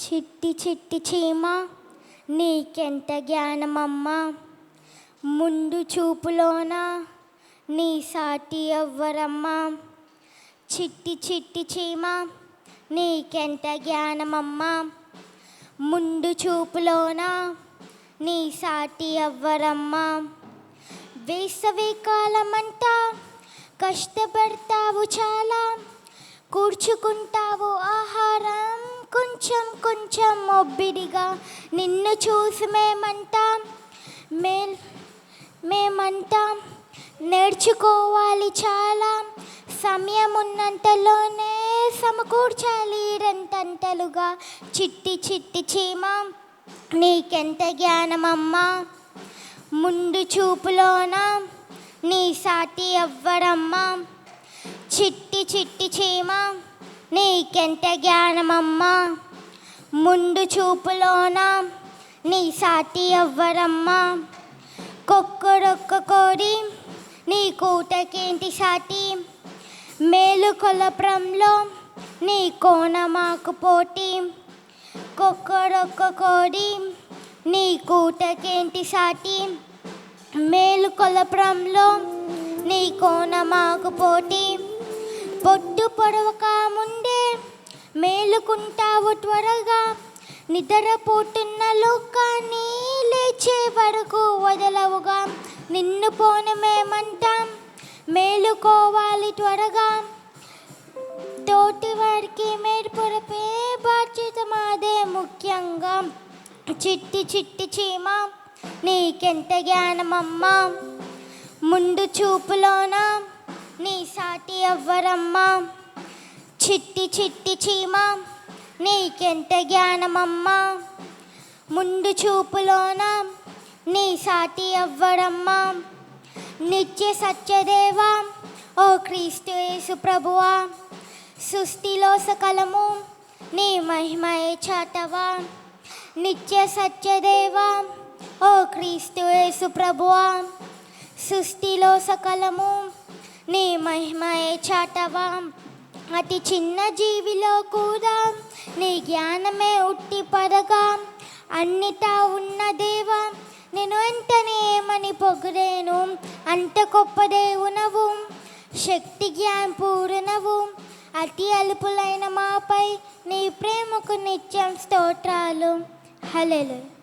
చిట్టి చిట్టి చీమ నీకెంత జ్ఞానమమ్మా, ముందు చూపులోన నీ సాటి ఎవ్వరమ్మా. చిట్టి చిట్టి చీమ నీకెంత జ్ఞానమమ్మా, ముందు చూపులోన నీ సాటి ఎవ్వరమ్మా. వేసవి కాలమంతా కష్టపడతావు చాలా, కూర్చుకుంటావు ఆహారం కొంచెం కొంచెం ఒబ్బిడిగా. నిన్ను చూసి మేమంతా నేర్చుకోవాలి చాలా, సమయం ఉన్నంతలోనే సమకూర్చాలి రెంతంతలుగా. చిట్టి చిట్టి చీమ నీకెంత జ్ఞానమమ్మా, ముందు చూపులోన నీ సాటి ఎవ్వరమ్మా. చిట్టి చిట్టి చీమ నీకెంత జ్ఞానమమ్మా, ముందు చూపులోన నీ సాటి ఎవ్వరమ్మా. కొక్కరొక్క కోడి నీ కూటకేంటి సాటి, మేలుకొలప్రంలో నీ కోనమాకు పోటీ. కొక్కరొక్క కోడి నీ కూటకేంటి సాటి, మేలుకొలప్రంలో నీ కోనమాకు పోటీ. పొట్టు పొడవక ముందే మేలుకుంటావు త్వరగా, నిద్రపోతున్న లోకాన్ని లేచే వరకు వదలవుగా. నిన్ను పోనమేమంటాం, మేలుకోవాలి త్వరగా, తోటి వారికి మేలుపొరపే బాధ్యత మాదే ముఖ్యంగా. చిట్టి చిట్టి చీమ నీకెంత జ్ఞానమమ్మా, ముందు చూపులోన నీ సాటి ఎవ్వరమ్మా. చిట్టి చిట్టి చీమ నీకెంత జ్ఞానమమ్మా, ముందు చూపులోన నీ సాటి ఎవ్వరమ్మా. నిత్య సత్యదేవా ఓ క్రీస్తు యేసు ప్రభువా, సృష్టిలో సకలము నీ మహిమయే చాటవా. నిత్య సత్యదేవా ఓ క్రీస్తు యేసు ప్రభువా, సృష్టిలో సకలము నీ మహిమయే చాటవా. అతి చిన్న జీవిలో కూడా నీ జ్ఞానమే ఉట్టి పరగా, అన్నిటా ఉన్న దేవా నేను వెంటనే ఏమని పొగిడేను. అంత గొప్ప దేవునవు, శక్తి జ్ఞాన పూర్ణవు, అతి అల్పులైన మాపై నీ ప్రేమకు నిత్యం స్తోత్రాలు. హల్లెలూయా.